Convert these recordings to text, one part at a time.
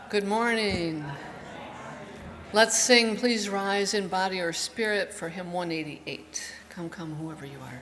Good morning. Let's sing Please Rise in Body or Spirit for hymn 188. Come, come, whoever you are.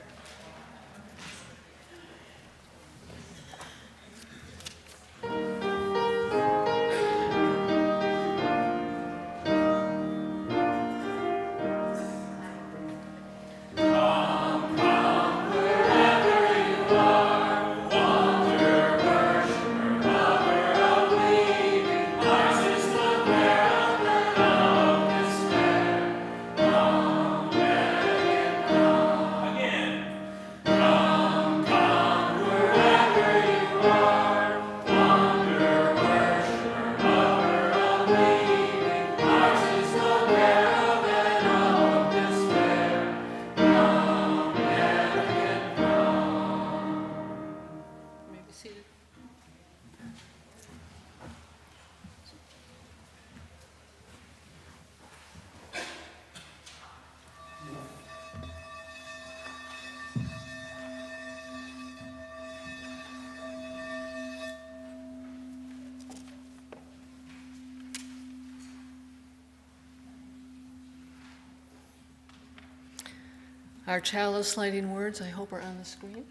Our chalice lighting words, I hope, are on the screen.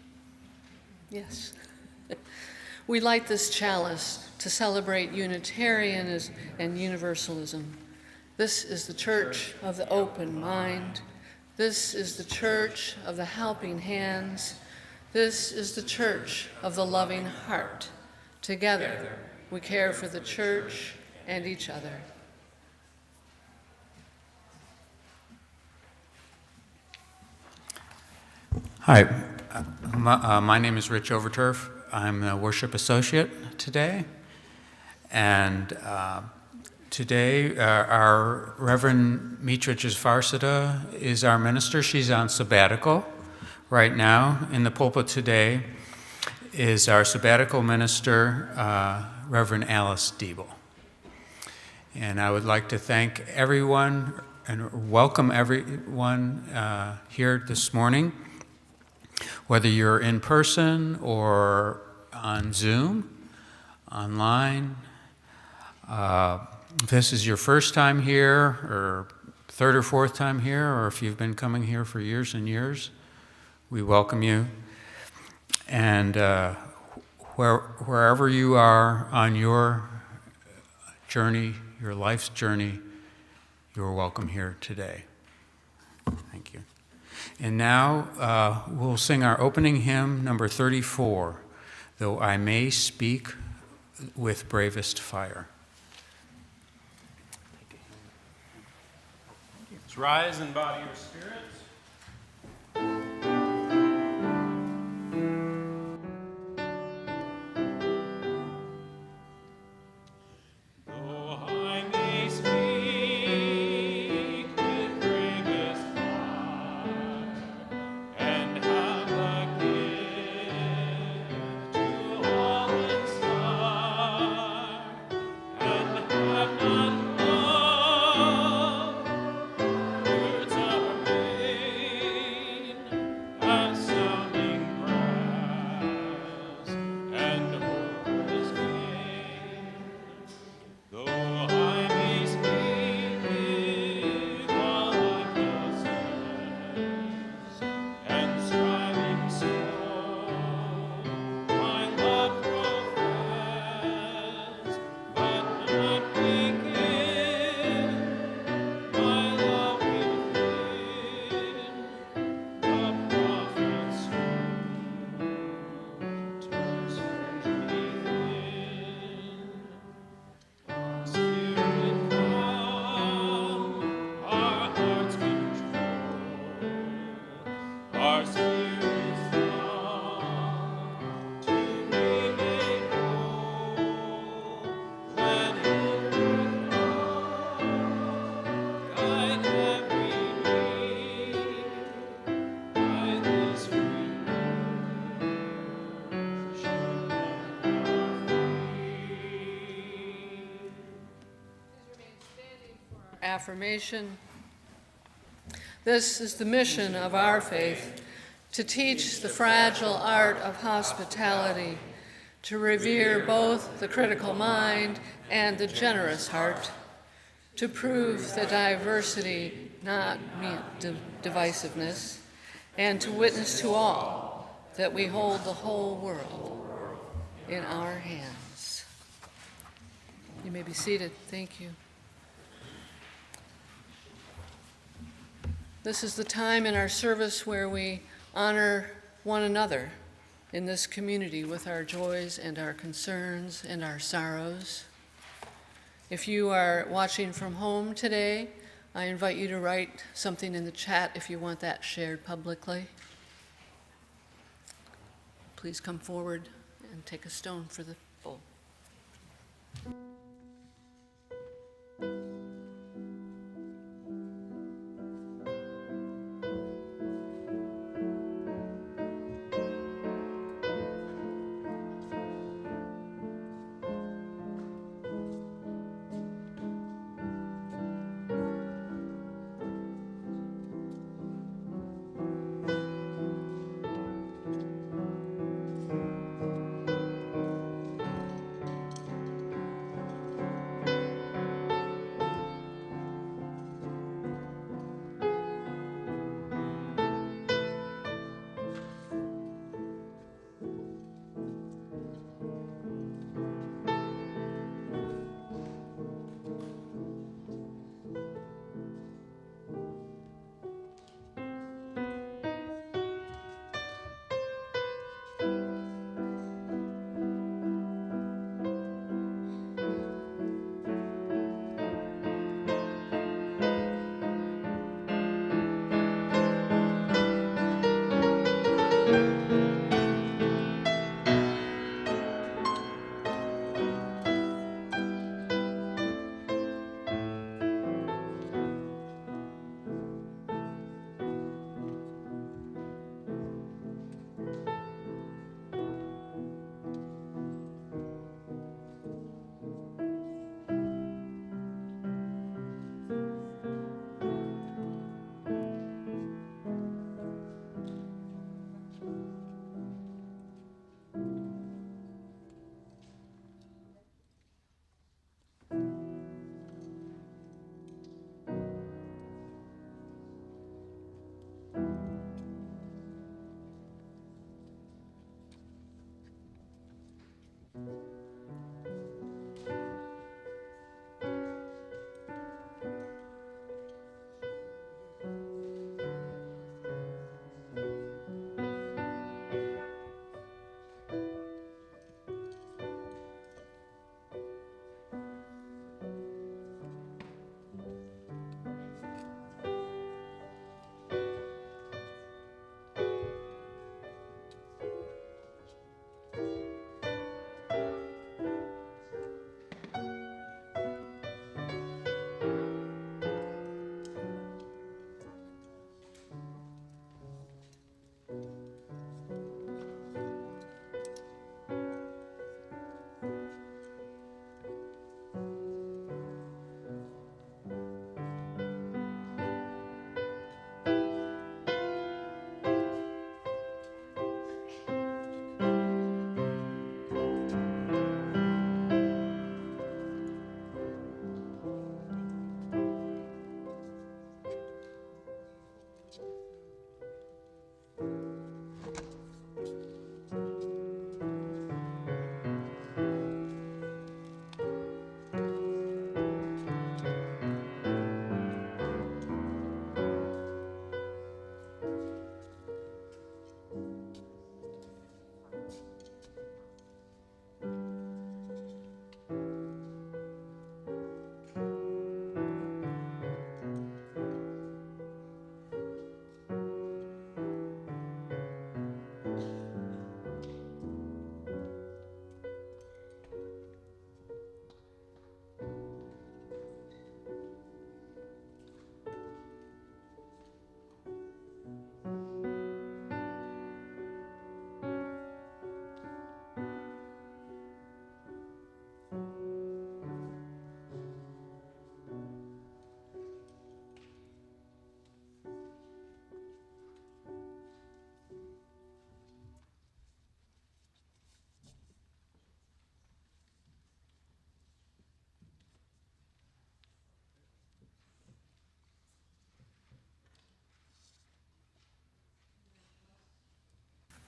Yes. We light this chalice to celebrate Unitarianism and Universalism. This is the church of the open mind. This is the church of the helping hands. This is the church of the loving heart. Together, we care for the church and each other. Hi, my name is Rich Overturf. I'm the worship associate today. And today, our Reverend Mitra Farsada is our minister. She's on sabbatical right now. In the pulpit today is our sabbatical minister, Reverend Alice Diebel. And I would like to thank everyone and welcome everyone here this morning. Whether you're in person or on Zoom, online, if this is your first time here or third or fourth time here, or if you've been coming here for years and years, we welcome you. And wherever you are on your journey, your life's journey, you're welcome here today. Thank you. And now we'll sing our opening hymn, number 34, Though I May Speak with Bravest Fire. Let's rise in body or spirit. Affirmation. This is the mission of our faith, to teach the fragile art of hospitality, to revere both the critical mind and the generous heart, to prove that diversity not mean divisiveness, and to witness to all that we hold the whole world in our hands. You may be seated. Thank you. This is the time in our service where we honor one another in this community with our joys and our concerns and our sorrows. If you are watching from home today, I invite you to write something in the chat if you want that shared publicly. Please come forward and take a stone for the bowl.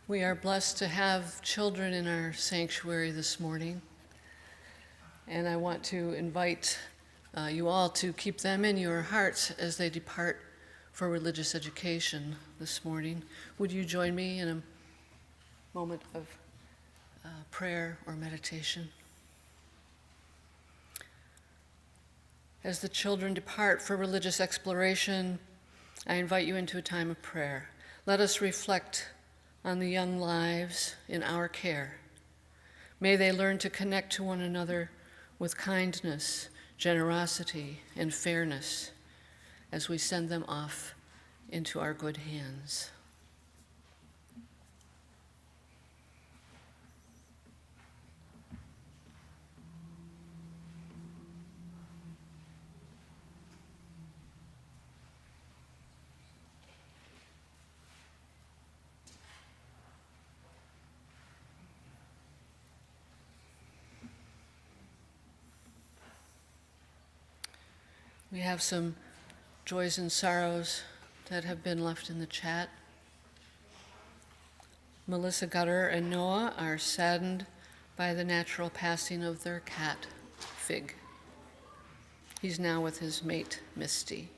We are blessed to have children in our sanctuary this morning, and I want to invite you all to keep them in your hearts as they depart for religious education this morning. Would you join me in a moment of prayer or meditation? As the children depart for religious exploration, I invite you into a time of prayer. Let us reflect on the young lives in our care. May they learn to connect to one another with kindness, generosity, and fairness as we send them off into our good hands. We have some joys and sorrows that have been left in the chat. Melissa Gutter and Noah are saddened by the natural passing of their cat, Fig. He's now with his mate, Misty.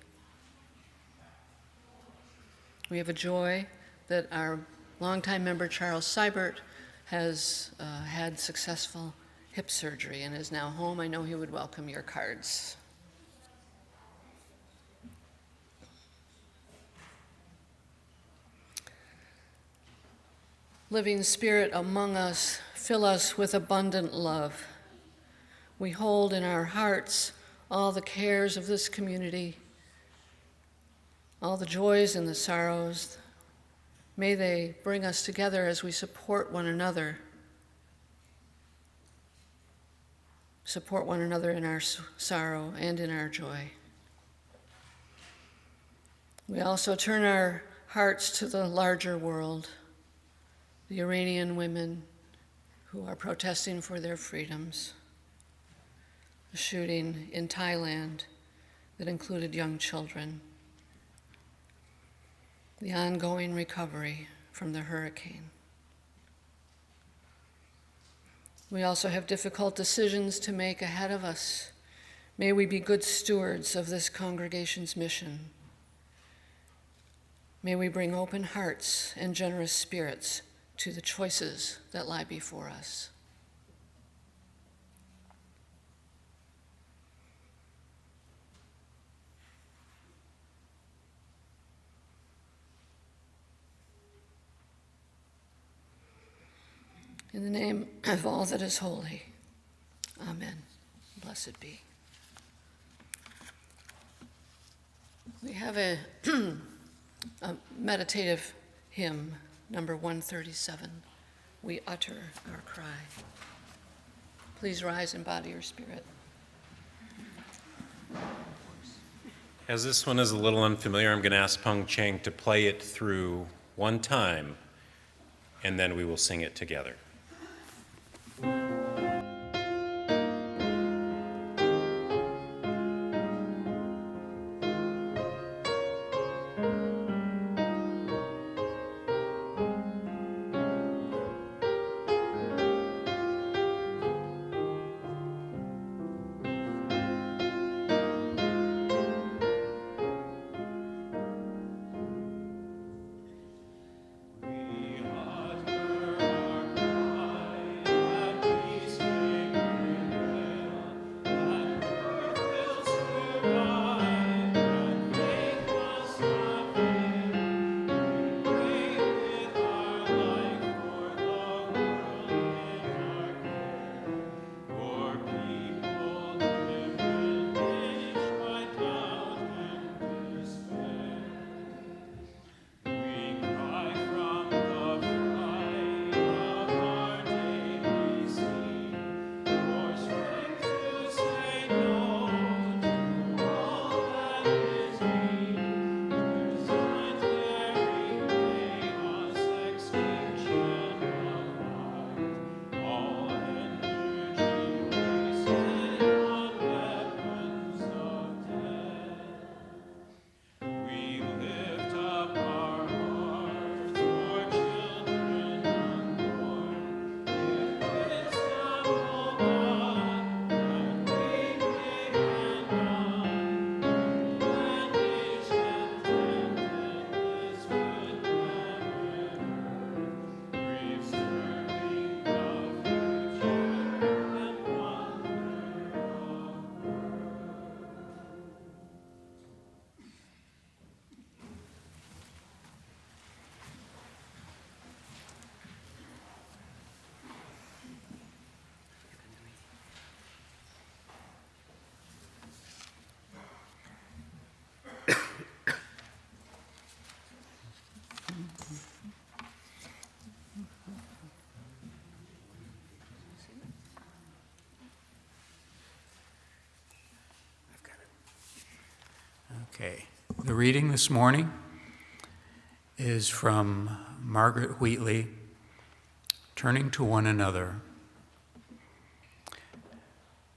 We have a joy that our longtime member, Charles Seibert, has had successful hip surgery and is now home. I know he would welcome your cards. Living Spirit among us, fill us with abundant love. We hold in our hearts all the cares of this community, all the joys and the sorrows. May they bring us together as we support one another in our sorrow and in our joy. We also turn our hearts to the larger world, the Iranian women who are protesting for their freedoms, the shooting in Thailand that included young children, the ongoing recovery from the hurricane. We also have difficult decisions to make ahead of us. May we be good stewards of this congregation's mission. May we bring open hearts and generous spirits to the choices that lie before us. In the name of all that is holy, amen. Blessed be. We have a meditative hymn, number 137, We Utter Our Cry. Please rise and body your spirit. As this one is a little unfamiliar, I'm going to ask Peng Cheng to play it through one time, and then we will sing it together. We utter our Okay. The reading this morning is from Margaret Wheatley, Turning to One Another.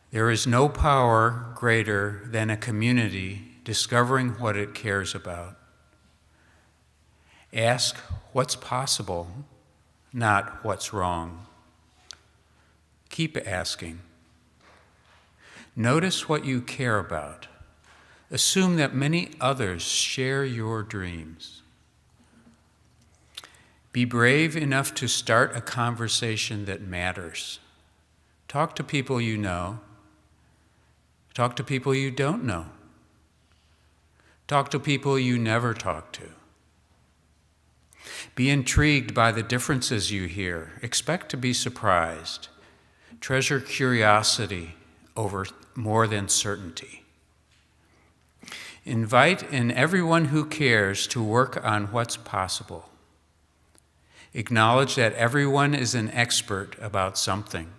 There is no power greater than a community discovering what it cares about. Ask what's possible, not what's wrong. Keep asking. Notice what you care about. Assume that many others share your dreams. Be brave enough to start a conversation that matters. Talk to people you know. Talk to people you don't know. Talk to people you never talk to. Be intrigued by the differences you hear. Expect to be surprised. Treasure curiosity over more than certainty. Invite in everyone who cares to work on what's possible. Acknowledge that everyone is an expert about something.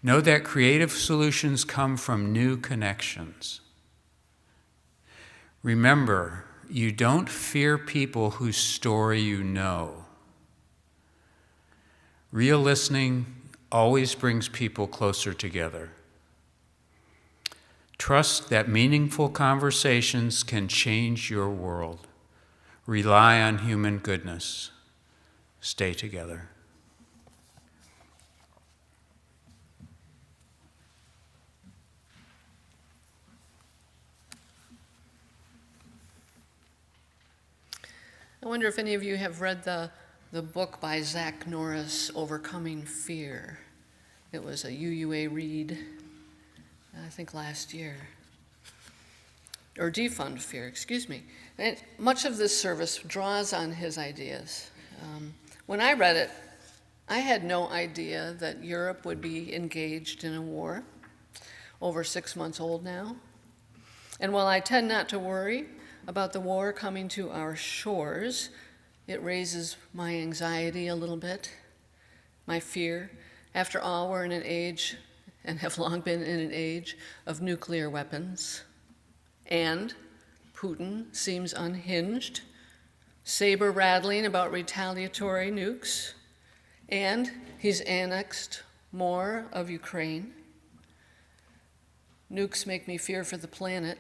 Know that creative solutions come from new connections. Remember, you don't fear people whose story you know. Real listening always brings people closer together. Trust that meaningful conversations can change your world. Rely on human goodness. Stay together. I wonder if any of you have read the book by Zach Norris, Overcoming Fear. It was a UUA read, I think last year. Or Defun Fear, excuse me. And much of this service draws on his ideas. When I read it, I had no idea that Europe would be engaged in a war, over 6 months old now. And while I tend not to worry about the war coming to our shores, it raises my anxiety a little bit, my fear. After all, we're in an age, and have long been in an age, of nuclear weapons. And Putin seems unhinged, saber-rattling about retaliatory nukes, and he's annexed more of Ukraine. Nukes make me fear for the planet,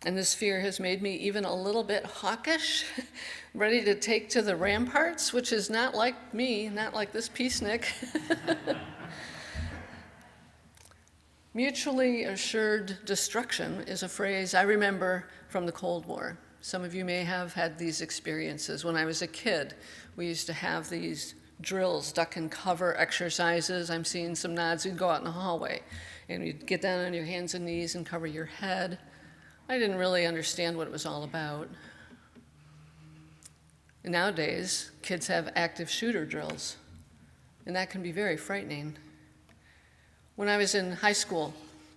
and this fear has made me even a little bit hawkish, ready to take to the ramparts, which is not like me, not like this peacenik. Mutually assured destruction is a phrase I remember from the Cold War. Some of you may have had these experiences. When I was a kid, we used to have these drills, duck and cover exercises. I'm seeing some nods. You'd go out in the hallway, and you'd get down on your hands and knees and cover your head. I didn't really understand what it was all about. Nowadays, kids have active shooter drills, and that can be very frightening. When I was in high school,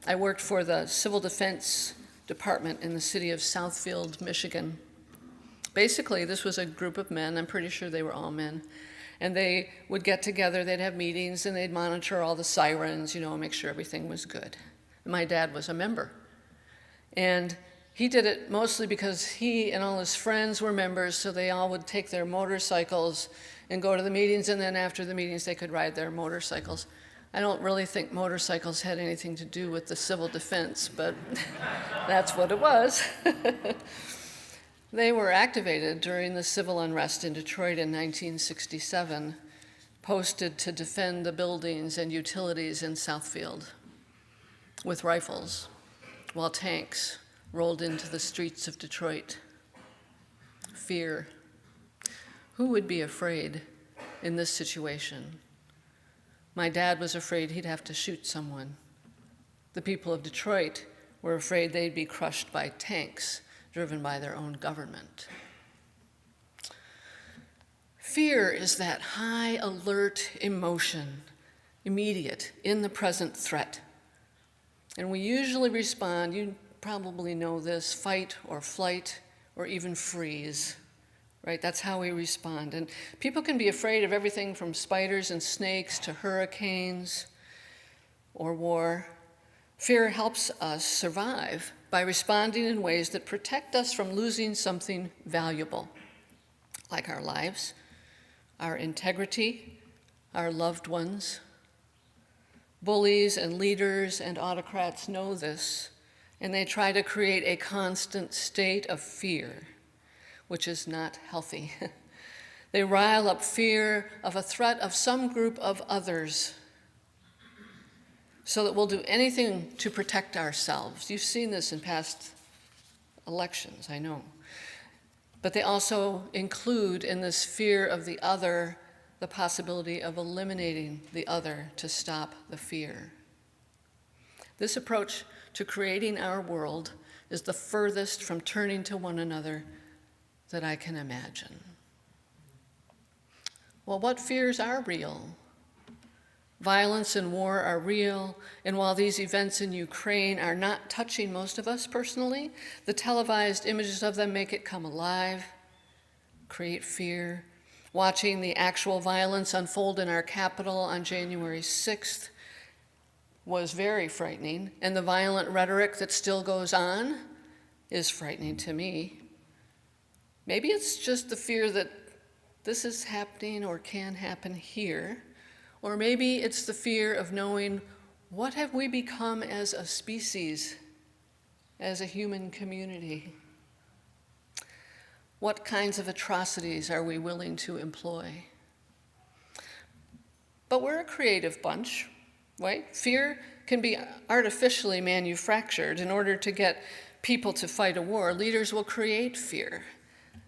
I worked for the Civil Defense Department in the city of Southfield, Michigan. Basically, this was a group of men, I'm pretty sure they were all men, and they would get together, they'd have meetings, and they'd monitor all the sirens, make sure everything was good. And my dad was a member. And he did it mostly because he and all his friends were members, so they all would take their motorcycles and go to the meetings, and then after the meetings they could ride their motorcycles. I don't really think motorcycles had anything to do with the civil defense, but that's what it was. They were activated during the civil unrest in Detroit in 1967, posted to defend the buildings and utilities in Southfield with rifles, while tanks rolled into the streets of Detroit. Fear. Who would be afraid in this situation? My dad was afraid he'd have to shoot someone. The people of Detroit were afraid they'd be crushed by tanks driven by their own government. Fear is that high alert emotion, immediate, in the present threat. And we usually respond, you probably know this, fight or flight or even freeze. Right, that's how we respond. And people can be afraid of everything from spiders and snakes to hurricanes or war. Fear helps us survive by responding in ways that protect us from losing something valuable, like our lives, our integrity, our loved ones. Bullies and leaders and autocrats know this, and they try to create a constant state of fear, which is not healthy. They rile up fear of a threat of some group of others so that we'll do anything to protect ourselves. You've seen this in past elections, I know. But they also include in this fear of the other the possibility of eliminating the other to stop the fear. This approach to creating our world is the furthest from turning to one another that I can imagine. Well, what fears are real? Violence and war are real, and while these events in Ukraine are not touching most of us personally, the televised images of them make it come alive, create fear. Watching the actual violence unfold in our capital on January 6th was very frightening, and the violent rhetoric that still goes on is frightening to me. Maybe it's just the fear that this is happening or can happen here, or maybe it's the fear of knowing what have we become as a species, as a human community. What kinds of atrocities are we willing to employ? But we're a creative bunch, right? Fear can be artificially manufactured in order to get people to fight a war. Leaders will create fear,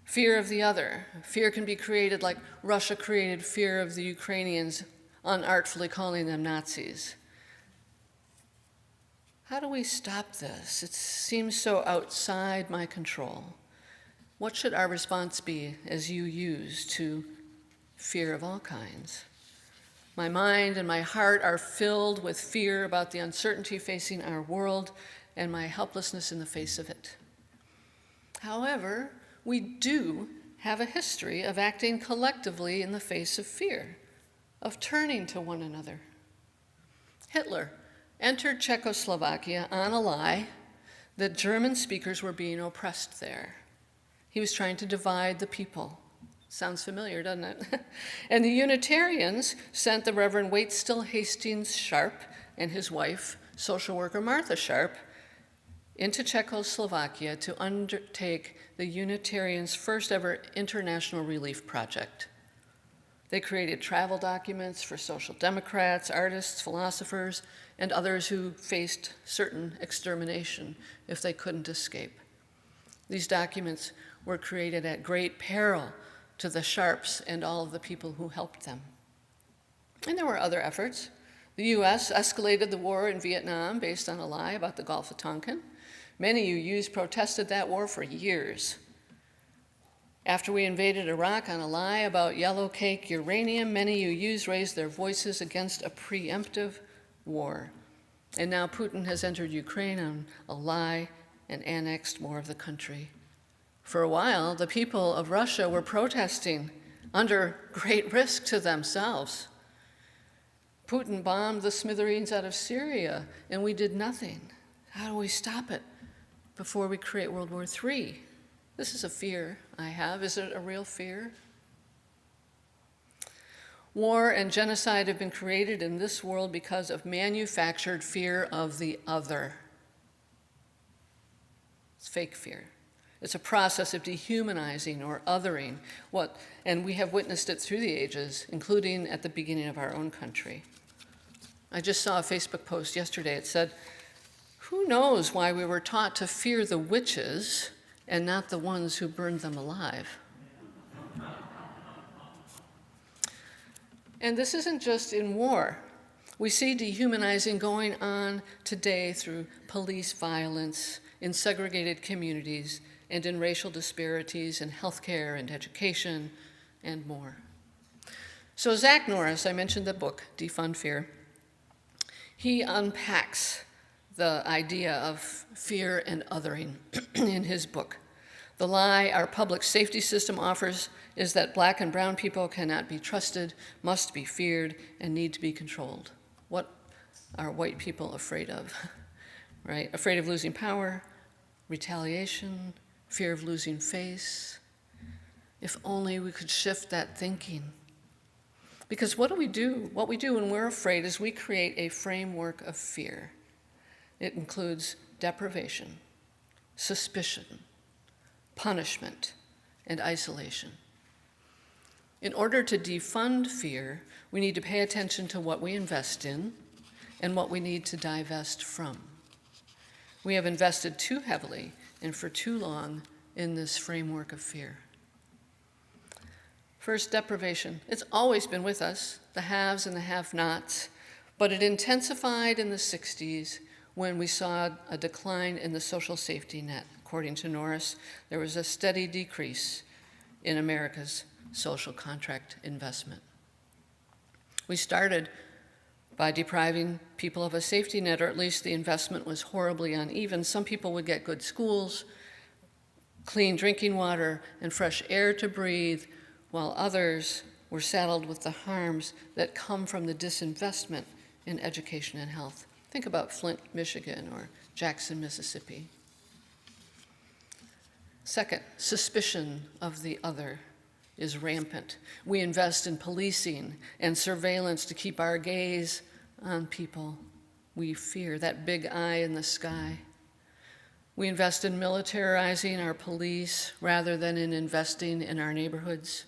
fear of the other. Fear can be created like Russia created fear of the Ukrainians, unartfully calling them Nazis. How do we stop this? It seems so outside my control. What should our response be as you use to fear of all kinds? My mind and my heart are filled with fear about the uncertainty facing our world and my helplessness in the face of it. However, we do have a history of acting collectively in the face of fear, of turning to one another. Hitler entered Czechoslovakia on a lie that German speakers were being oppressed there. He was trying to divide the people. Sounds familiar, doesn't it? And the Unitarians sent the Reverend Waitstill Hastings Sharp and his wife, social worker Martha Sharp, into Czechoslovakia to undertake the Unitarians' first ever international relief project. They created travel documents for social democrats, artists, philosophers, and others who faced certain extermination if they couldn't escape. These documents were created at great peril to the Sharps and all of the people who helped them. And there were other efforts. The U.S. escalated the war in Vietnam based on a lie about the Gulf of Tonkin. Many UUs protested that war for years. After we invaded Iraq on a lie about yellow cake uranium, many UUs raised their voices against a preemptive war. And now Putin has entered Ukraine on a lie and annexed more of the country. For a while, the people of Russia were protesting under great risk to themselves. Putin bombed the smithereens out of Syria, and we did nothing. How do we stop it before we create World War III? This is a fear I have. Is it a real fear? War and genocide have been created in this world because of manufactured fear of the other. It's fake fear. It's a process of dehumanizing or othering and we have witnessed it through the ages, including at the beginning of our own country. I just saw a Facebook post yesterday. It said, who knows why we were taught to fear the witches and not the ones who burned them alive? And this isn't just in war. We see dehumanizing going on today through police violence in segregated communities and in racial disparities in healthcare and education and more. So Zach Norris, I mentioned the book, Defun Fear, he unpacks the idea of fear and othering in his book. The lie our public safety system offers is that black and brown people cannot be trusted, must be feared, and need to be controlled. What are white people afraid of? Right? Afraid of losing power, retaliation, fear of losing face. If only we could shift that thinking. Because what do we do? What we do when we're afraid is we create a framework of fear. It includes deprivation, suspicion, punishment, and isolation. In order to defund fear, we need to pay attention to what we invest in and what we need to divest from. We have invested too heavily and for too long in this framework of fear. First, deprivation. It's always been with us, the haves and the have-nots, but it intensified in the 60s when we saw a decline in the social safety net. According to Norris, there was a steady decrease in America's social contract investment. We started by depriving people of a safety net, or at least the investment was horribly uneven. Some people would get good schools, clean drinking water, and fresh air to breathe, while others were saddled with the harms that come from the disinvestment in education and health. Think about Flint, Michigan, or Jackson, Mississippi. Second, suspicion of the other is rampant. We invest in policing and surveillance to keep our gaze on people we fear, that big eye in the sky. We invest in militarizing our police rather than in investing in our neighborhoods.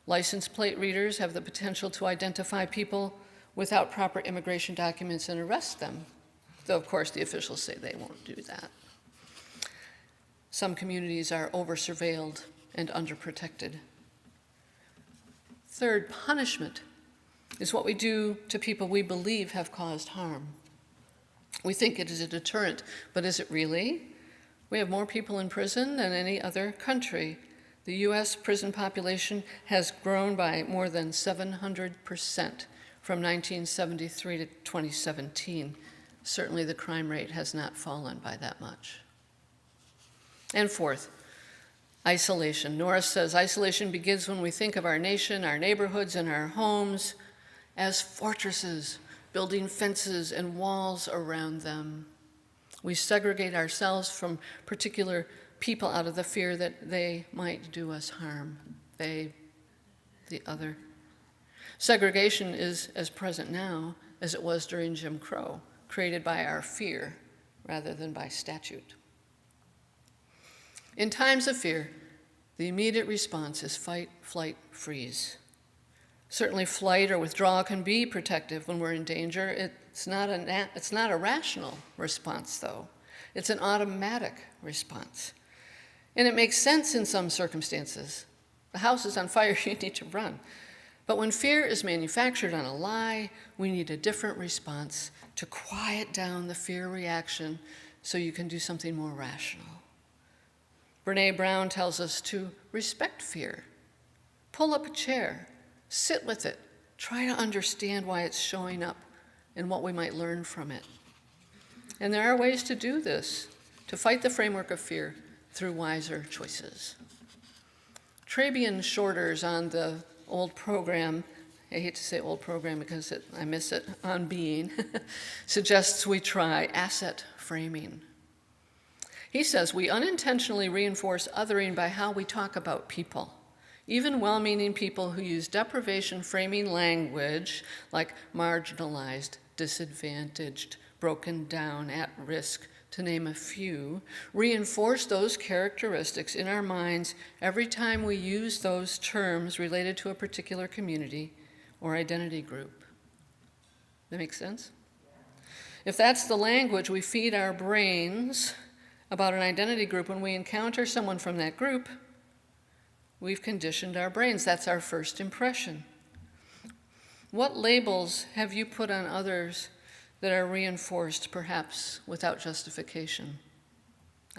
License plate readers have the potential to identify people without proper immigration documents and arrest them, though of course the officials say they won't do that. Some communities are over-surveilled and underprotected. Third, punishment is what we do to people we believe have caused harm. We think it is a deterrent, but is it really? We have more people in prison than any other country. The U.S. prison population has grown by more than 700% from 1973 to 2017. Certainly the crime rate has not fallen by that much. And fourth, isolation. Norris says isolation begins when we think of our nation, our neighborhoods, and our homes as fortresses, building fences and walls around them. We segregate ourselves from particular people out of the fear that they might do us harm, they, the other. Segregation is as present now as it was during Jim Crow, created by our fear rather than by statute. In times of fear, the immediate response is fight, flight, freeze. Certainly flight or withdrawal can be protective when we're in danger. It's not a rational response, though. It's an automatic response. And it makes sense in some circumstances. The house is on fire, you need to run. But when fear is manufactured on a lie, we need a different response to quiet down the fear reaction so you can do something more rational. Brené Brown tells us to respect fear. Pull up a chair, sit with it, try to understand why it's showing up and what we might learn from it. And there are ways to do this, to fight the framework of fear through wiser choices. Trabian Shorter's on the old program, I hate to say old program because I miss it, on Being, suggests we try asset framing. He says we unintentionally reinforce othering by how we talk about people. Even well-meaning people who use deprivation framing language like marginalized, disadvantaged, broken down, at risk, to name a few, reinforce those characteristics in our minds every time we use those terms related to a particular community or identity group. That make sense? If that's the language we feed our brains about an identity group when we encounter someone from that group, we've conditioned our brains. That's our first impression. What labels have you put on others that are reinforced, perhaps without justification?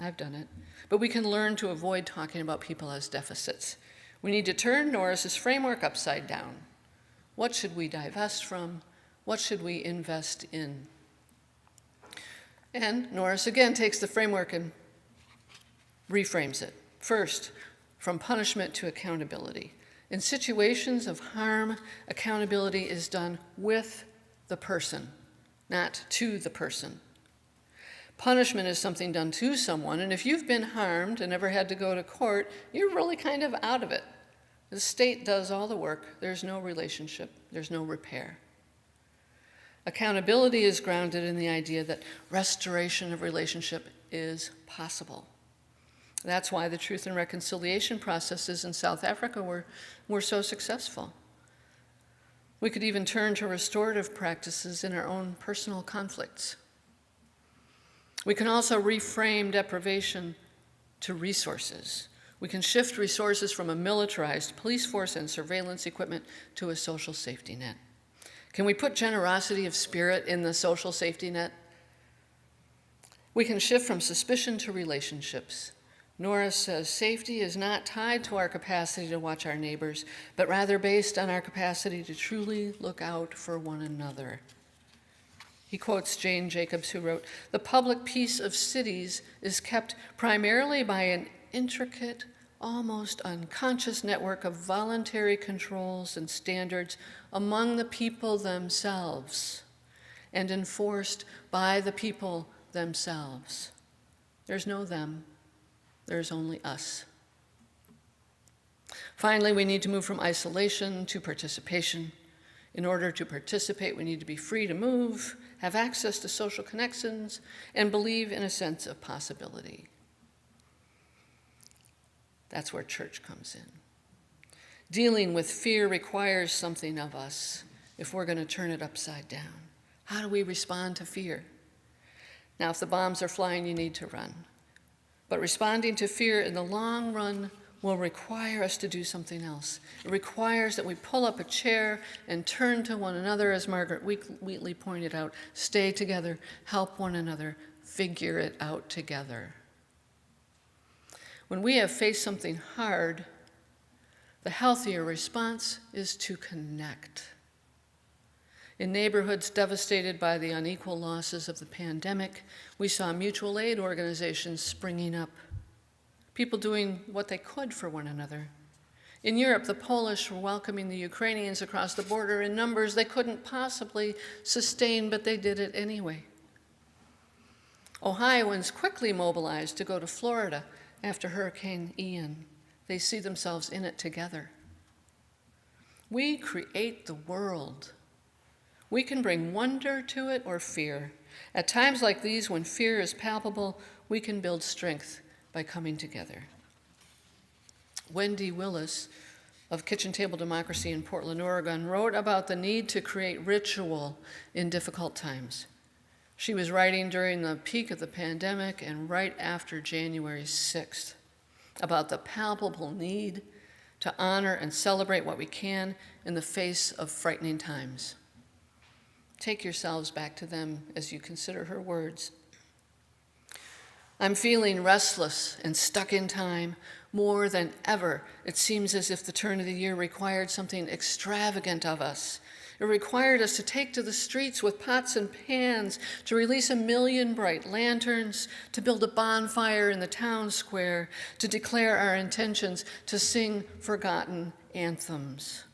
I've done it. But we can learn to avoid talking about people as deficits. We need to turn Norris's framework upside down. What should we divest from? What should we invest in? And Norris again takes the framework and reframes it. First, from punishment to accountability. In situations of harm, accountability is done with the person, not to the person. Punishment is something done to someone, and if you've been harmed and never had to go to court, you're really kind of out of it. The state does all the work. There's no relationship. There's no repair. Accountability is grounded in the idea that restoration of relationship is possible. That's why the truth and reconciliation processes in South Africa were so successful. We could even turn to restorative practices in our own personal conflicts. We can also reframe deprivation to resources. We can shift resources from a militarized police force and surveillance equipment to a social safety net. Can we put generosity of spirit in the social safety net? We can shift from suspicion to relationships. Norris says safety is not tied to our capacity to watch our neighbors, but rather based on our capacity to truly look out for one another. He quotes Jane Jacobs, who wrote, "The public peace of cities is kept primarily by an intricate, almost unconscious network of voluntary controls and standards among the people themselves and enforced by the people themselves. There's no them, there's only us." Finally, we need to move from isolation to participation. In order to participate, we need to be free to move, have access to social connections, and believe in a sense of possibility. That's where church comes in. Dealing with fear requires something of us if we're going to turn it upside down. How do we respond to fear? Now, if the bombs are flying, you need to run. But responding to fear in the long run will require us to do something else. It requires that we pull up a chair and turn to one another, as Margaret Wheatley pointed out, stay together, help one another, figure it out together. When we have faced something hard, the healthier response is to connect. In neighborhoods devastated by the unequal losses of the pandemic, we saw mutual aid organizations springing up, people doing what they could for one another. In Europe, the Polish were welcoming the Ukrainians across the border in numbers they couldn't possibly sustain, but they did it anyway. Ohioans quickly mobilized to go to Florida after Hurricane Ian. They see themselves in it together. We create the world. We can bring wonder to it or fear. At times like these, when fear is palpable, we can build strength by coming together. Wendy Willis of Kitchen Table Democracy in Portland, Oregon, wrote about the need to create ritual in difficult times. She was writing during the peak of the pandemic and right after January 6th about the palpable need to honor and celebrate what we can in the face of frightening times. Take yourselves back to them as you consider her words. "I'm feeling restless and stuck in time. More than ever, it seems as if the turn of the year required something extravagant of us. It required us to take to the streets with pots and pans, to release 1,000,000 bright lanterns, to build a bonfire in the town square, to declare our intentions, to sing forgotten anthems."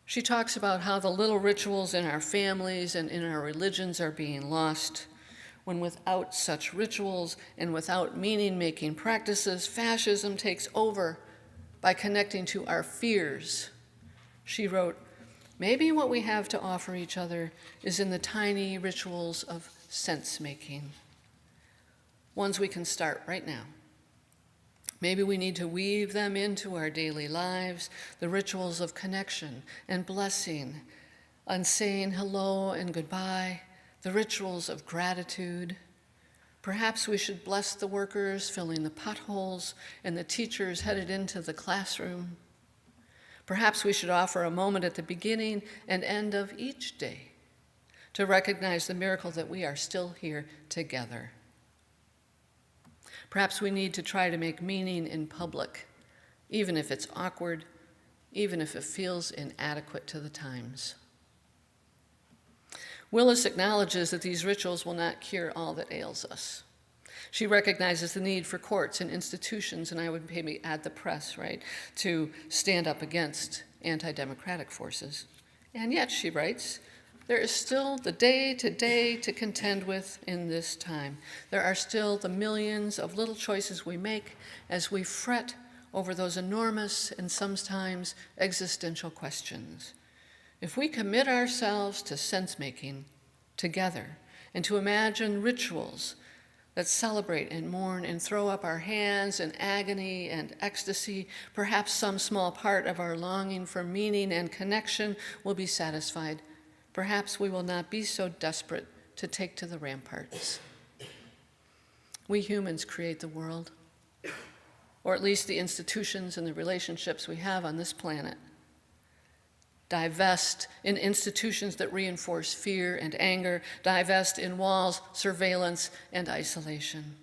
She talks about how the little rituals in our families and in our religions are being lost, when without such rituals and without meaning-making practices, fascism takes over by connecting to our fears. She wrote, "Maybe what we have to offer each other is in the tiny rituals of sense-making, ones we can start right now. Maybe we need to weave them into our daily lives, the rituals of connection and blessing, and saying hello and goodbye, the rituals of gratitude. Perhaps we should bless the workers filling the potholes and the teachers headed into the classroom. Perhaps we should offer a moment at the beginning and end of each day to recognize the miracle that we are still here together. Perhaps we need to try to make meaning in public, even if it's awkward, even if it feels inadequate to the times." Willis acknowledges that these rituals will not cure all that ails us. She recognizes the need for courts and institutions, and I would maybe add the press, right, to stand up against anti-democratic forces. And yet, she writes, There is still the day-to-day to contend with in this time. There are still the millions of little choices we make as we fret over those enormous and sometimes existential questions. If we commit ourselves to sense-making together and to imagine rituals that celebrate and mourn and throw up our hands in agony and ecstasy, perhaps some small part of our longing for meaning and connection will be satisfied. Perhaps we will not be so desperate to take to the ramparts. We humans create the world, or at least the institutions and the relationships we have on this planet. Divest in institutions that reinforce fear and anger. Divest in walls, surveillance, and isolation.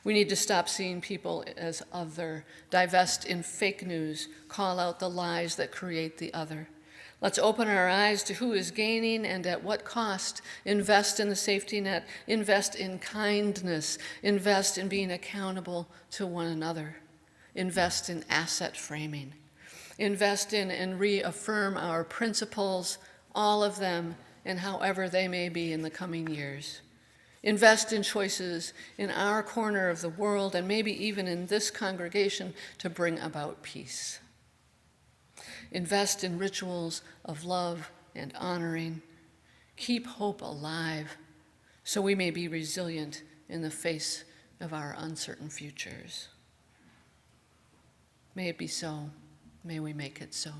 We need to stop seeing people as other. Divest in fake news. Call out the lies that create the other. Let's open our eyes to who is gaining and at what cost. Invest in the safety net. Invest in kindness. Invest in being accountable to one another. Invest in asset framing. Invest in and reaffirm our principles, all of them, and however they may be in the coming years. Invest in choices in our corner of the world and maybe even in this congregation to bring about peace. Invest in rituals of love and honoring. Keep hope alive so we may be resilient in the face of our uncertain futures. May it be so. May we make it so.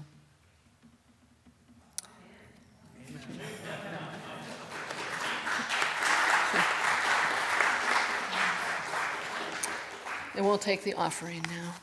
And we'll take the offering now.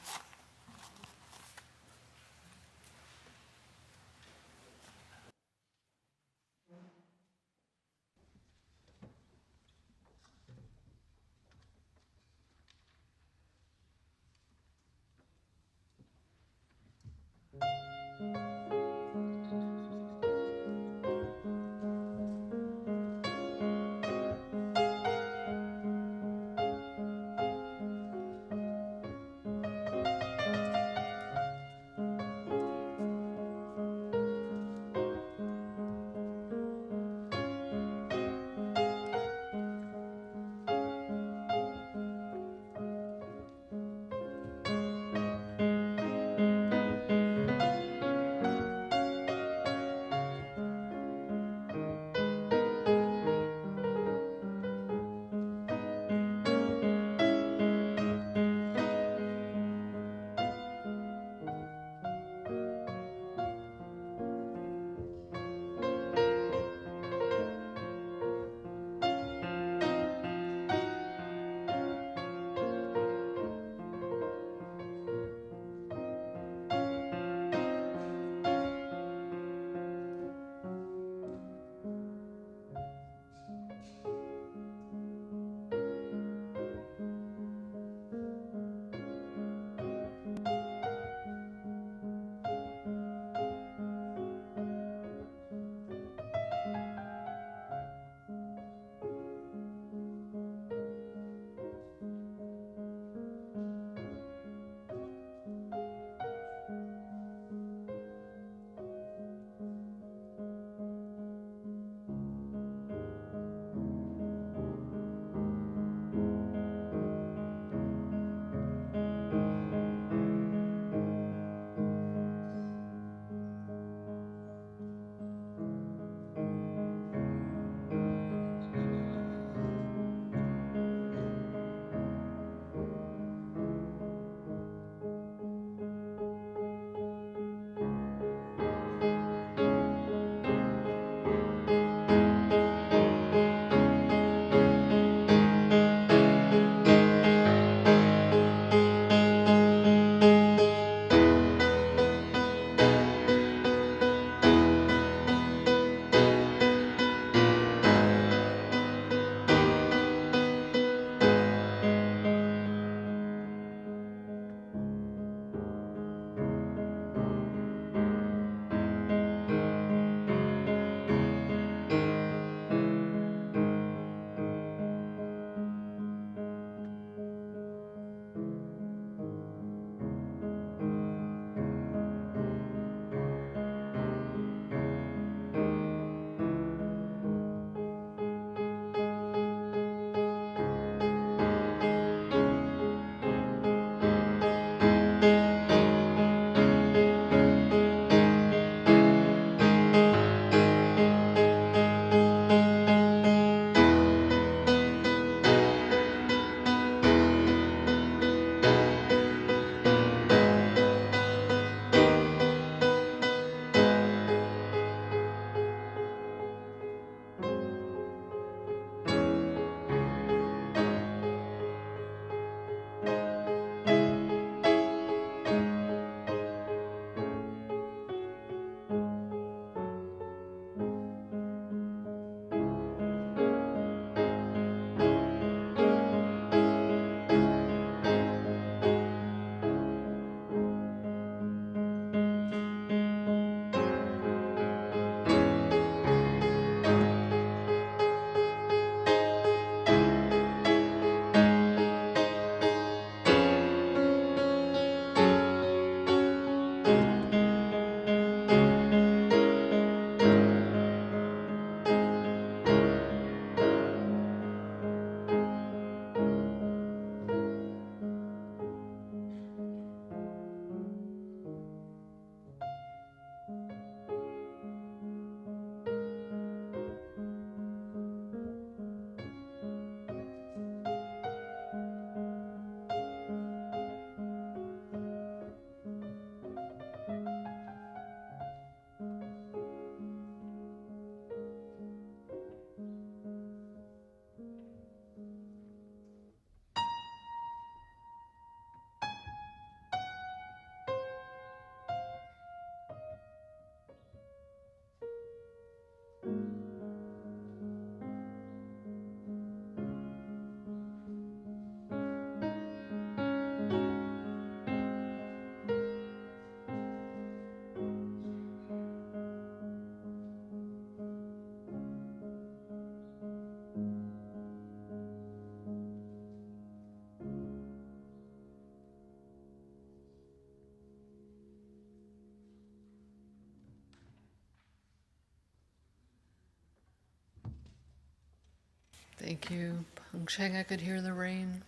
Thank you, Peng Cheng. I could hear the rain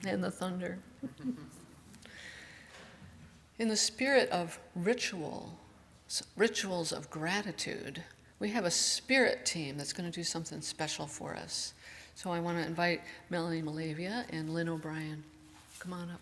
and the thunder. In the spirit of rituals of gratitude, we have a spirit team that's going to do something special for us. So I want to invite Melanie Malavia and Lynn O'Brien. Come on up.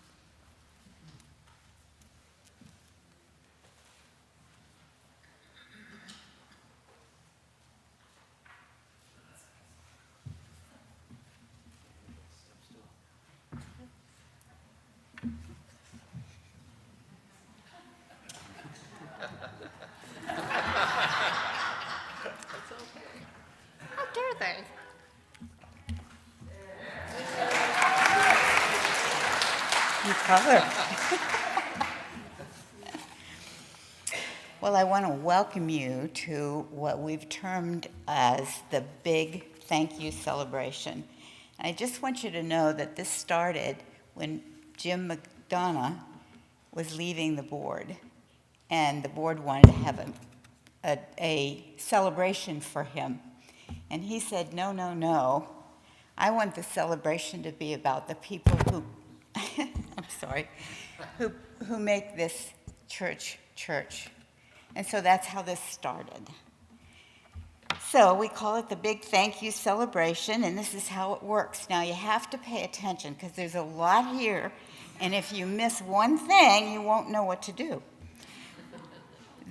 How dare they? You color. Well, I want to welcome you to what we've termed as the big thank you celebration. And I just want you to know that this started when Jim McDonough was leaving the board, and the board wanted to have a celebration for him. And he said, no, no, no. I want the celebration to be about the people who, I'm sorry, who make this church. And so that's how this started. So we call it the big thank you celebration, and this is how it works. Now you have to pay attention because there's a lot here, and if you miss one thing, you won't know what to do.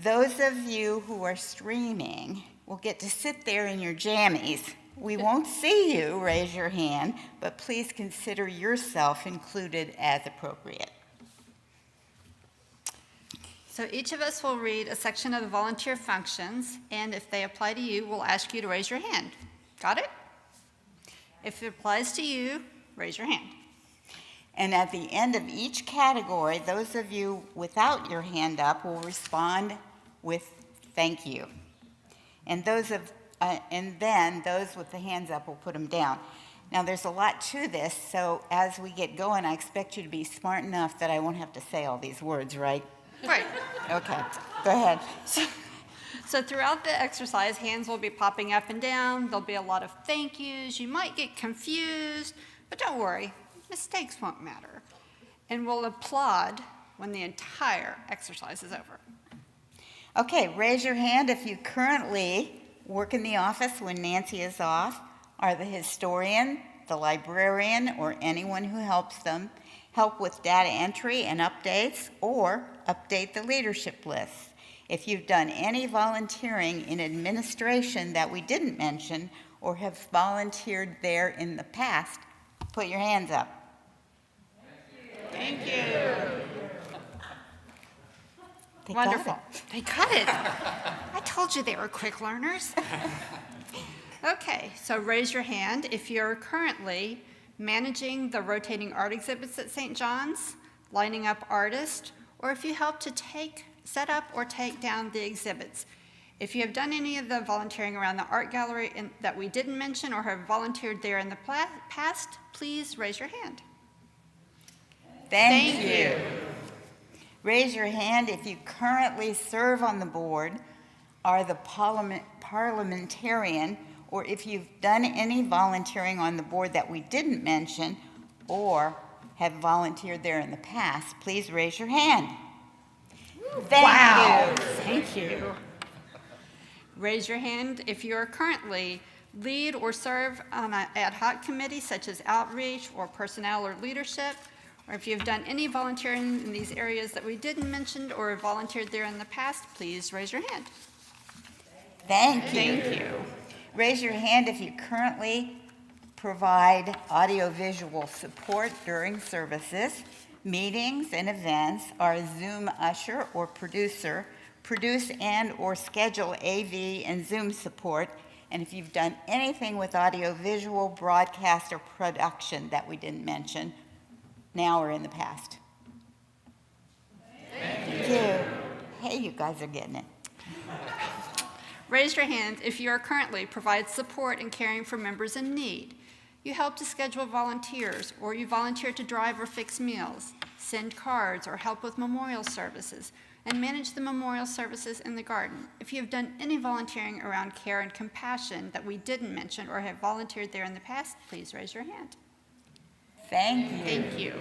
Those of you who are streaming will get to sit there in your jammies. We won't see you, raise your hand, but please consider yourself included as appropriate. So each of us will read a section of the volunteer functions, and if they apply to you, we'll ask you to raise your hand. Got it? If it applies to you, raise your hand. And at the end of each category, those of you without your hand up will respond with thank you. And then those with the hands up will put them down. Now there's a lot to this, so as we get going, I expect you to be smart enough that I won't have to say all these words, right? Right. Okay, go ahead. So throughout the exercise, hands will be popping up and down. There'll be a lot of thank yous. You might get confused, but don't worry. Mistakes won't matter. And we'll applaud when the entire exercise is over. Okay, raise your hand if you currently work in the office when Nancy is off, are the historian, the librarian, or anyone who helps them, help with data entry and updates, or update the leadership list. If you've done any volunteering in administration that we didn't mention, or have volunteered there in the past, put your hands up. Thank you. They got Wonderful. it. They got it. I told you they were quick learners. Okay, so raise your hand if you're currently managing the rotating art exhibits at St. John's, lining up artists, or if you help to set up or take down the exhibits. If you have done any of the volunteering around the art gallery that we didn't mention or have volunteered there in the past, please raise your hand. Thank Thank you. Raise your hand if you currently serve on the board, are the parliamentarian, or if you've done any volunteering on the board that we didn't mention, or have volunteered there in the past, please raise your hand. Thank you. Thank you. Raise your hand if you are currently lead or serve on an ad hoc committee such as outreach or personnel or leadership, or if you've done any volunteering in these areas that we didn't mention or have volunteered there in the past, please raise your hand. Thank you. Thank you. Raise your hand if you currently provide audiovisual support during services, meetings, and events, are a Zoom usher or producer, produce and or schedule AV and Zoom support, and if you've done anything with audiovisual, broadcast, or production that we didn't mention, now or in the past. Thank you. Hey, you guys are getting it. Raise your hand if you are currently provide support in caring for members in need. You help to schedule volunteers, or you volunteer to drive or fix meals, send cards, or help with memorial services. and manage the memorial services in the garden. If you have done any volunteering around care and compassion that we didn't mention or have volunteered there in the past, please raise your hand. Thank you. Thank you.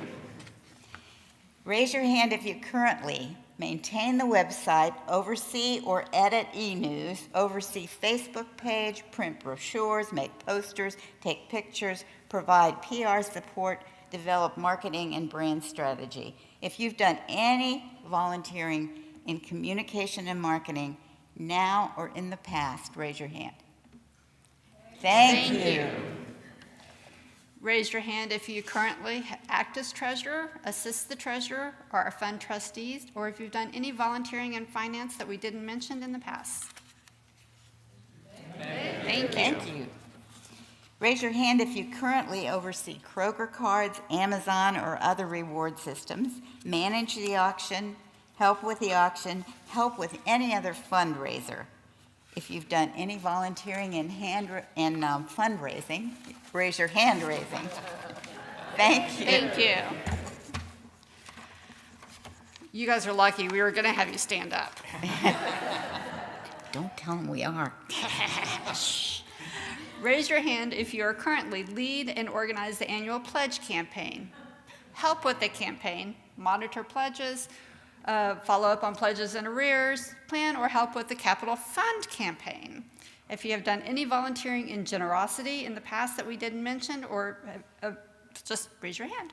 Raise your hand if you currently maintain the website, oversee or edit e-news, oversee Facebook page, print brochures, make posters, take pictures, provide PR support, develop marketing and brand strategy. If you've done any volunteering in communication and marketing now or in the past, raise your hand. Thank you. Raise your hand if you currently act as treasurer, assist the treasurer, or are fund trustees, or if you've done any volunteering in finance that we didn't mention in the past. Thank you. Thank you. Raise your hand if you currently oversee Kroger cards, Amazon, or other reward systems, manage the auction, help with the auction, help with any other fundraiser. If you've done any volunteering in fundraising, raise your hand raising. Thank you. Thank you. You guys are lucky. We were going to have you stand up. Don't tell them we are. Raise your hand if you are currently lead and organize the annual pledge campaign. Help with the campaign, monitor pledges, follow up on pledges and arrears, plan or help with the capital fund campaign. If you have done any volunteering in generosity in the past that we didn't mention, or just raise your hand.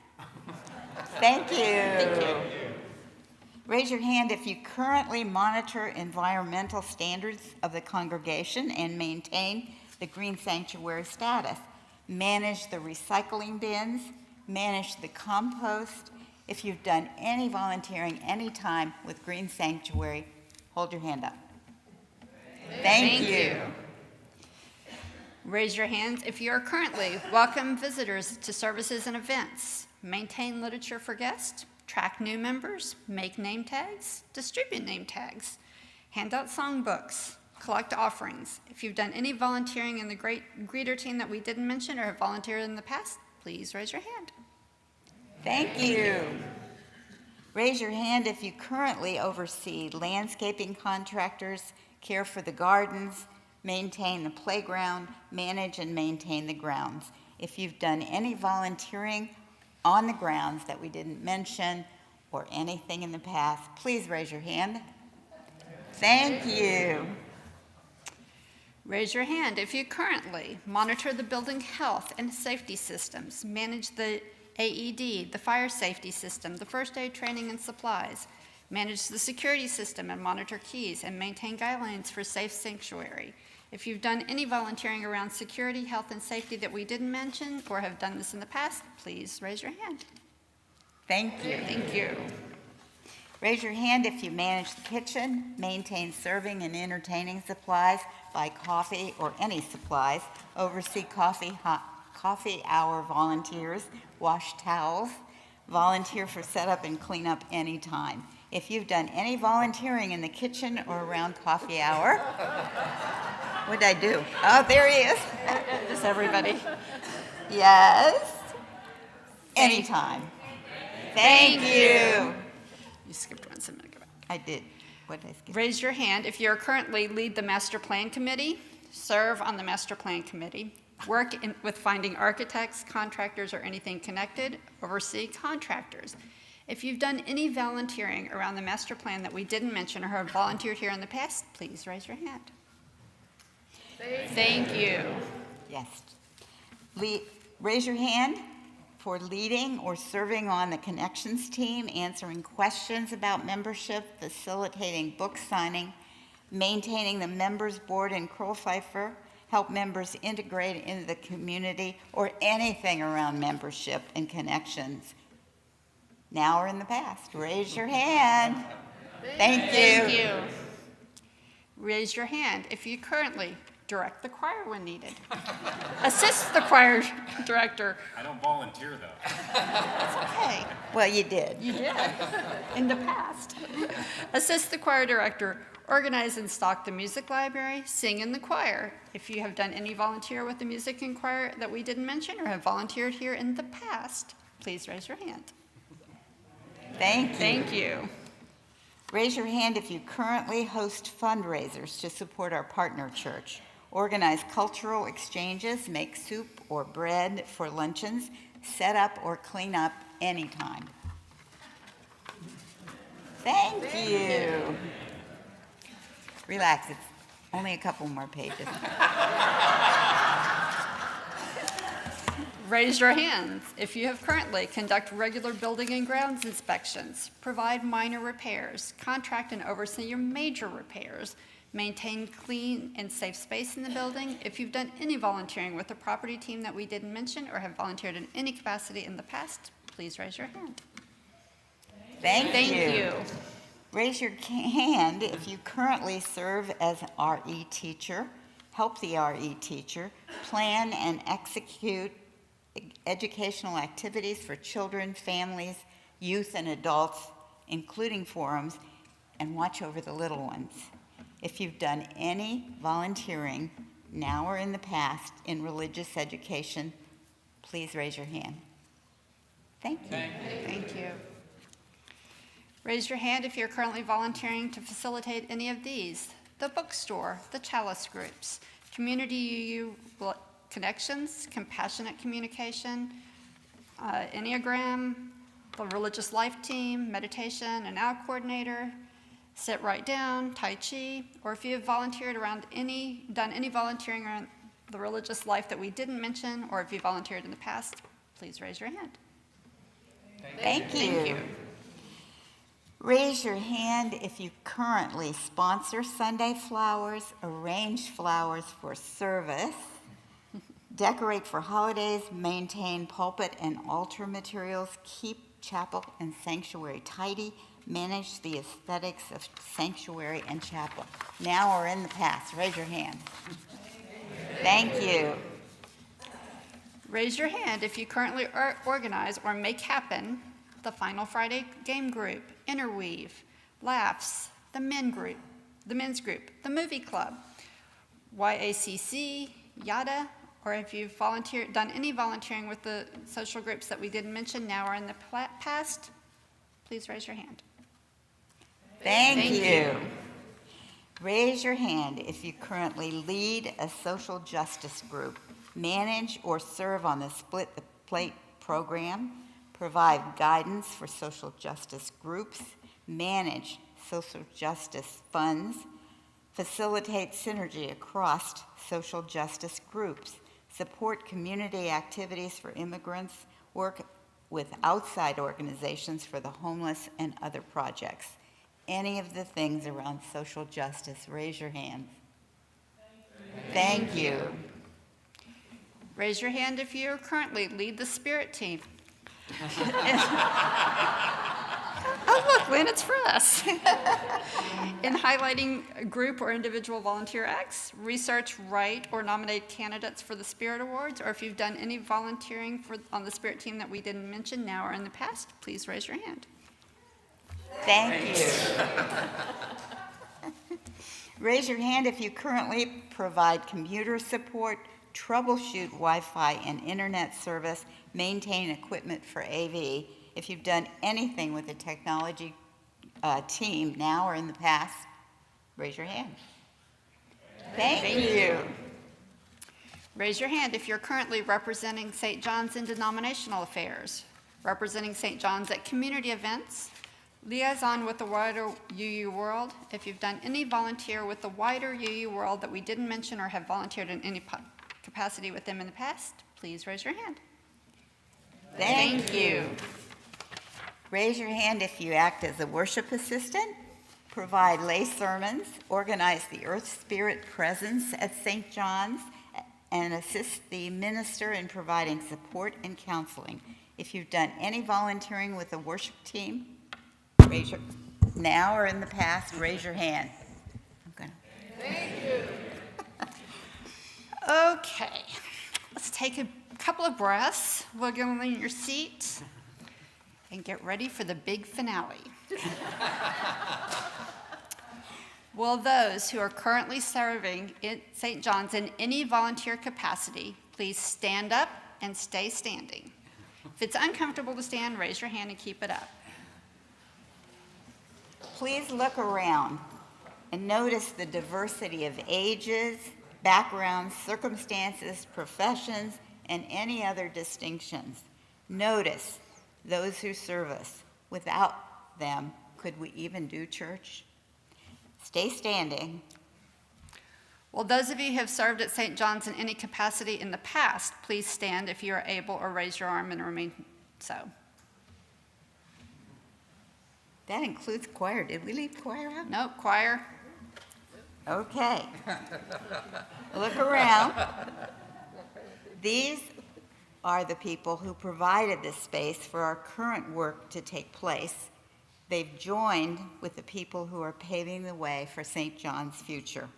Thank you. Thank you. Raise your hand if you currently monitor environmental standards of the congregation and maintain the green sanctuary status, manage the recycling bins, manage the compost. If you've done any volunteering anytime with Green Sanctuary, hold your hand up. Thank you. Raise your hands if you are currently welcome visitors to services and events, maintain literature for guests, track new members, make name tags, distribute name tags, hand out songbooks, collect offerings. If you've done any volunteering in the great greeter team that we didn't mention or have volunteered in the past, please raise your hand. Thank you. Raise your hand if you currently oversee landscaping contractors, care for the gardens, maintain the playground, manage and maintain the grounds. If you've done any volunteering on the grounds that we didn't mention or anything in the past, please raise your hand. Thank you. Raise your hand if you currently monitor the building health and safety systems, manage the AED, the fire safety system, the first aid training and supplies, manage the security system and monitor keys, and maintain guidelines for safe sanctuary. If you've done any volunteering around security, health, and safety that we didn't mention or have done this in the past, please raise your hand. Thank you. Thank you. Raise your hand if you manage the kitchen, maintain serving and entertaining supplies, buy coffee or any supplies, oversee coffee hour volunteers, wash towels, volunteer for setup and cleanup anytime. If you've done any volunteering in the kitchen or around coffee hour, what'd I do? Oh, there he is. Just everybody. Yes. Anytime. Thank you. You skipped one, so I'm going to go back. I did. What did I skip? Raise your hand if you are currently lead the master plan committee, serve on the master plan committee, work with finding architects, contractors, or anything connected, oversee contractors. If you've done any volunteering around the master plan that we didn't mention or have volunteered here in the past, please raise your hand. Thank you. Yes. Raise your hand for leading or serving on the connections team, answering questions about membership, facilitating book signing, maintaining the members board in Kroll Pfeiffer, help members integrate into the community, or anything around membership and connections. Now or in the past, raise your hand. Thank you. Thank you. Raise your hand if you currently direct the choir when needed. Assist the choir director. I don't volunteer, though. Okay, Well, you did. you did in the past. Assist the choir director. Organize and stock the music library. Sing in the choir. If you have done any volunteer with the music and choir that we didn't mention or have volunteered here in the past, please raise your hand. Thank you. Thank you. Raise your hand if you currently host fundraisers to support our partner church, organize cultural exchanges, make soup or bread for luncheons, set up or clean up anytime. Thank you. Relax, it's only a couple more pages. Raise your hands if you have currently conduct regular building and grounds inspections, provide minor repairs, contract and oversee your major repairs, maintain clean and safe space in the building. If you've done any volunteering with the property team that we didn't mention or have volunteered in any capacity in the past, please raise your hand. Thank you. you. Raise your hand if you currently serve as RE teacher, help the RE teacher, plan and execute educational activities for children, families, youth, and adults, including forums, and watch over the little ones. If you've done any volunteering now or in the past in religious education, please raise your hand. Thank you. Thank you. Raise your hand if you're currently volunteering to facilitate any of these: the bookstore, the chalice groups, community UU connections, compassionate communication, Enneagram, the religious life team, meditation, an out coordinator, sit right down, Tai Chi, or if you have volunteered done any volunteering around the religious life that we didn't mention, or if you volunteered in the past, please raise your hand. Thank you. Thank you. Raise your hand if you currently sponsor Sunday flowers, arrange flowers for service, decorate for holidays, maintain pulpit and altar materials, keep chapel and sanctuary tidy, manage the aesthetics of sanctuary and chapel. Now or in the past, raise your hand. Thank you. Raise your hand if you currently organize or make happen the Final Friday game group, Interweave, Laughs, the men's group, the movie club, YACC, YADA, or if you've done any volunteering with the social groups that we didn't mention now or in the past, please raise your hand. Thank you. Raise your hand if you currently lead a social justice group, manage or serve on the Split the Plate program, provide guidance for social justice groups, manage social justice funds, facilitate synergy across social justice groups, support community activities for immigrants, work with outside organizations for the homeless and other projects. Any of the things around social justice, raise your hand. Thank you. Raise your hand if you currently lead the spirit team. Oh, look, Lynn, it's for us. In highlighting group or individual volunteer acts, research, write, or nominate candidates for the Spirit Awards, or if you've done any volunteering on the Spirit team that we didn't mention now or in the past, please raise your hand. Thank you. Raise your hand if you currently provide computer support, troubleshoot Wi-Fi and internet service, maintain equipment for AV. If you've done anything with the technology team now or in the past, raise your hand. Thank you. Raise your hand if you're currently representing St. John's in denominational affairs, representing St. John's at community events, liaison with the wider UU world. If you've done any volunteer with the wider UU world that we didn't mention or have volunteered in any capacity with them in the past, please raise your hand. Thank you. Raise your hand if you act as a worship assistant, provide lay sermons, organize the Earth Spirit presence at St. John's, and assist the minister in providing support and counseling. If you've done any volunteering with the worship team, now or in the past, raise your hand. Thank you. Okay, let's take a couple of breaths. We'll go in your seat and get ready for the big finale. Will those who are currently serving in St. John's in any volunteer capacity please stand up and stay standing? If it's uncomfortable to stand, raise your hand and keep it up. Please look around and notice the diversity of ages, backgrounds, circumstances, professions, and any other distinctions. Notice those who serve us. Without them, could we even do church? Stay standing. Will those of you who have served at St. John's in any capacity in the past, please stand if you are able, or raise your arm and remain so. That includes choir. Did we leave choir out? Nope, choir. Okay. Look around. These are the people who provided this space for our current work to take place. They've joined with the people who are paving the way for St. John's future.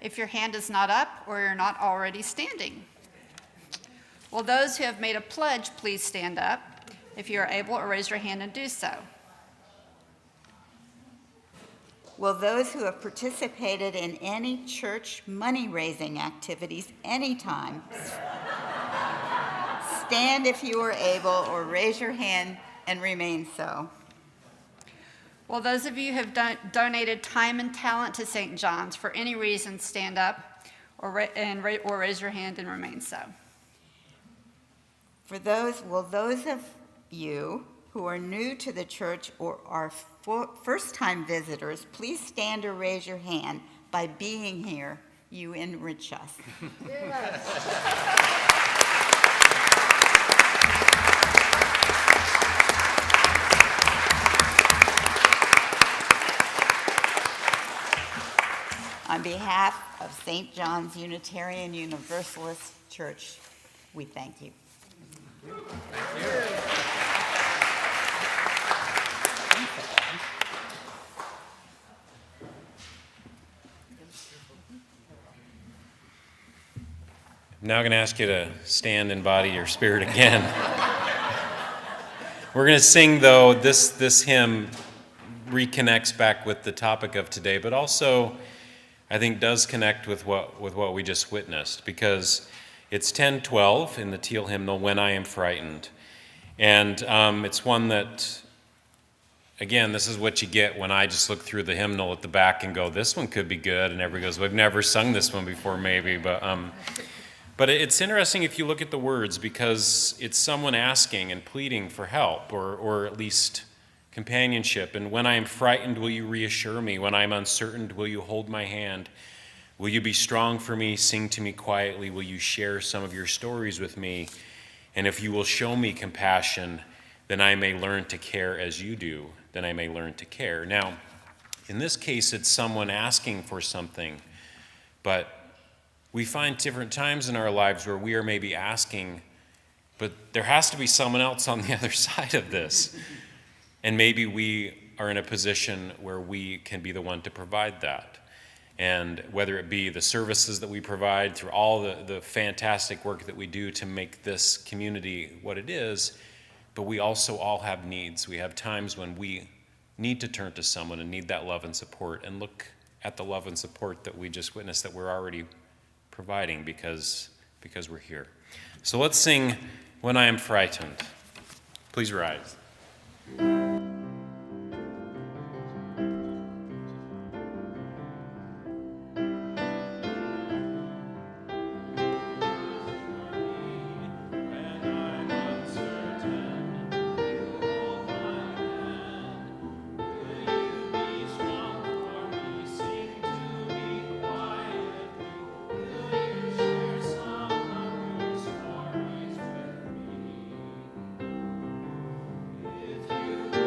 If your hand is not up or you're not already standing. Will those who have made a pledge please stand up if you are able, or raise your hand and do so. Will those who have participated in any church money-raising activities anytime stand if you are able, or raise your hand and remain so. Will those of you who have donated time and talent to St. John's for any reason stand up or raise your hand and remain so. Will those of you who are new to the church or are first-time visitors, please stand or raise your hand. By being here, you enrich us. On behalf of St. John's Unitarian Universalist Church, we thank you. I'm now going to ask you to stand and body your spirit again. We're going to sing, though, this hymn reconnects back with the topic of today, but also I think does connect with what we just witnessed, because it's 10:12 in the Teal hymnal, When I Am Frightened. And it's one that, again, this is what you get when I just look through the hymnal at the back and go, this one could be good, and everybody goes, we've never sung this one before, maybe, but it's interesting if you look at the words, because it's someone asking and pleading for help, or at least companionship. And when I am frightened, will you reassure me? When I am uncertain, will you hold my hand? Will you be strong for me? Sing to me quietly. Will you share some of your stories with me? And if you will show me compassion, then I may learn to care as you do. Then I may learn to care. Now, in this case, it's someone asking for something, but we find different times in our lives where we are maybe asking, but there has to be someone else on the other side of this. And maybe we are in a position where we can be the one to provide that. And whether it be the services that we provide through all the fantastic work that we do to make this community what it is, but we also all have needs. We have times when we need to turn to someone and need that love and support, and look at the love and support that we just witnessed that we're already providing because we're here. So let's sing When I Am Frightened. Please rise. If you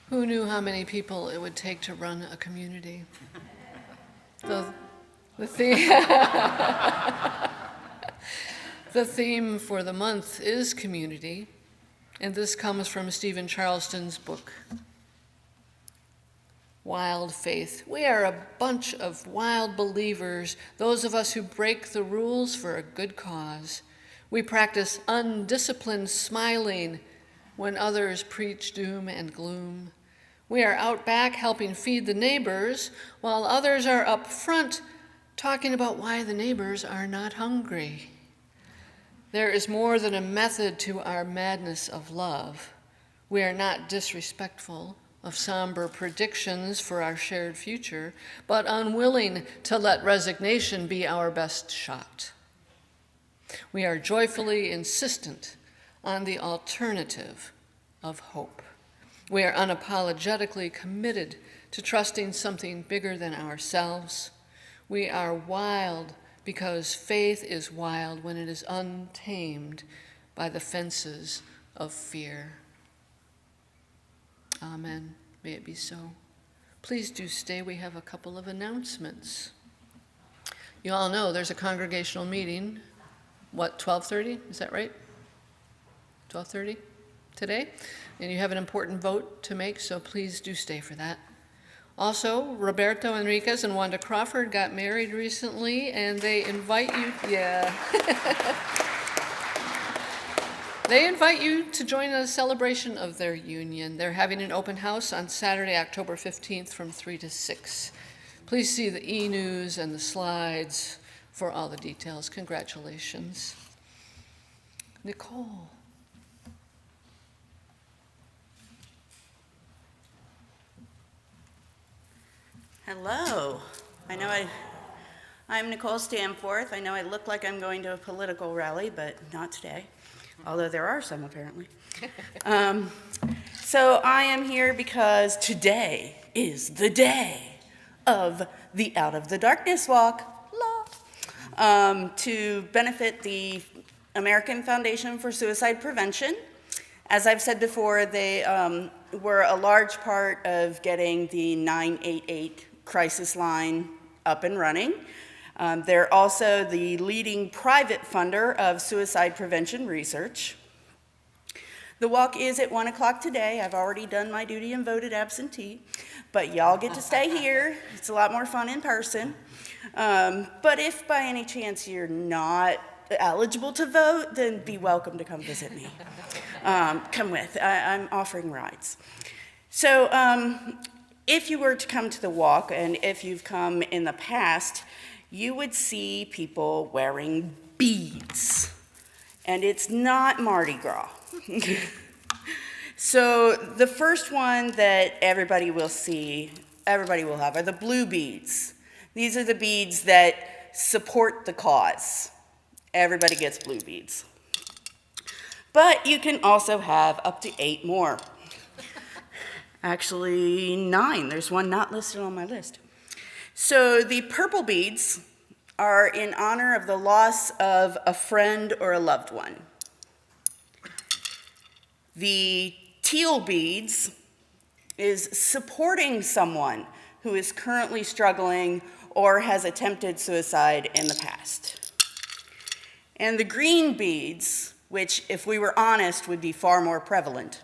Who knew how many people it would take to run a community? The theme, the theme for the month is community, and this comes from Stephen Charleston's book, Wild Faith. We are a bunch of wild believers, those of us who break the rules for a good cause. We practice undisciplined smiling when others preach doom and gloom. We are out back helping feed the neighbors, while others are up front talking about why the neighbors are not hungry. There is more than a method to our madness of love. We are not disrespectful of somber predictions for our shared future, but unwilling to let resignation be our best shot. We are joyfully insistent on the alternative of hope. We are unapologetically committed to trusting something bigger than ourselves. We are wild because faith is wild when it is untamed by the fences of fear. Amen. May it be so. Please do stay. We have a couple of announcements. You all know there's a congregational meeting, 12:30? Is that right? 12:30 today? And you have an important vote to make, so please do stay for that. Also, Roberto Enriquez and Wanda Crawford got married recently, and they invite you, They invite you to join a celebration of their union. They're having an open house on Saturday, October 15th from 3 to 6. Please see the e-news and the slides for all the details. Congratulations. Nicole. Hello. I'm Nicole Stanforth. I know I look like I'm going to a political rally, but not today, although there are some apparently. So I am here because today is the day of the Out of the Darkness Walk, to benefit the American Foundation for Suicide Prevention. As I've said before, they were a large part of getting the 988 crisis line up and running. They're also the leading private funder of suicide prevention research. The walk is at 1 o'clock today. I've already done my duty and voted absentee, but y'all get to stay here. It's a lot more fun in person. But if by any chance you're not eligible to vote, then be welcome to come visit me. Come with. I'm offering rides. So if you were to come to the walk, and if you've come in the past, you would see people wearing beads. And it's not Mardi Gras. So the first one that everybody will have are the blue beads. These are the beads that support the cause. Everybody gets blue beads. But you can also have up to 8 more. Actually, 9. There's one not listed on my list. So the purple beads are in honor of the loss of a friend or a loved one. The teal beads is supporting someone who is currently struggling or has attempted suicide in the past. And the green beads, which if we were honest would be far more prevalent,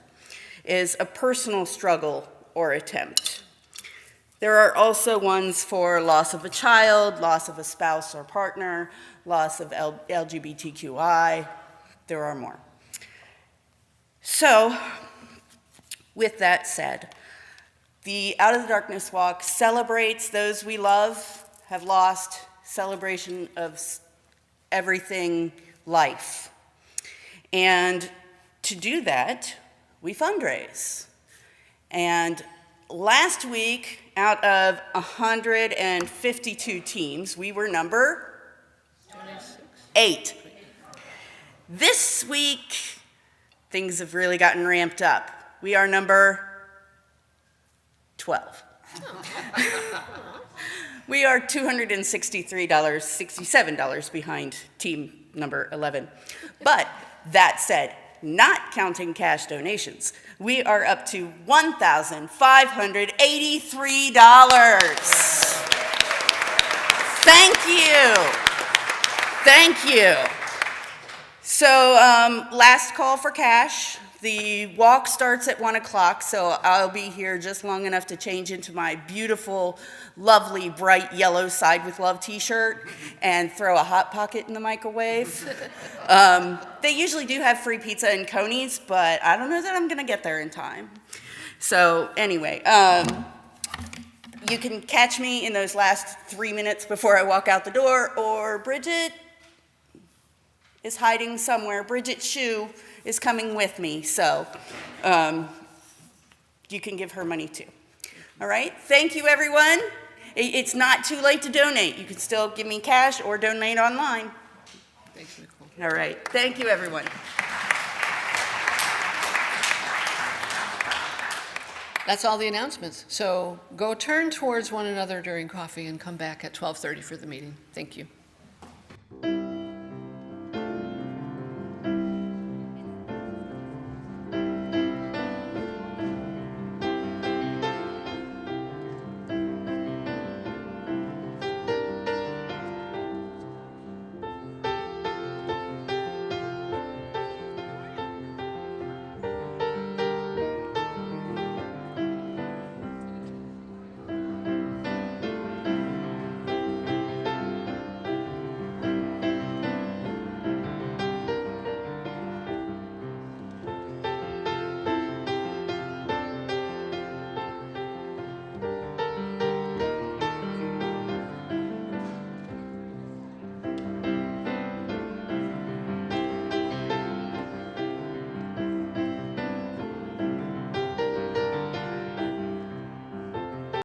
is a personal struggle or attempt. There are also ones for loss of a child, loss of a spouse or partner, loss of LGBTQI. There are more. So, with that said, the Out of the Darkness Walk celebrates those we love, have lost, celebration of everything life. And to do that, we fundraise. And last week, out of 152 teams, we were number 8. This week, things have really gotten ramped up. We are number 12. We are $263.67 behind team number 11. But that said, not counting cash donations, We are up to $1,583. Thank you. Thank you. So last call for cash. The walk starts at 1 o'clock, so I'll be here just long enough to change into my beautiful, lovely, bright yellow Side with Love t-shirt and throw a Hot Pocket in the microwave. They usually do have free pizza and conies, but I don't know that I'm gonna get there in time. So anyway, you can catch me in those last 3 minutes before I walk out the door, or Bridget is hiding somewhere. Bridget's shoe is coming with me, so you can give her money too. All right, thank you, everyone. It's not too late to donate. You can still give me cash or donate online. Thanks, Nicole. All right, thank you, everyone. That's all the announcements. So go turn towards one another during coffee and come back at 12:30 for the meeting. Thank you.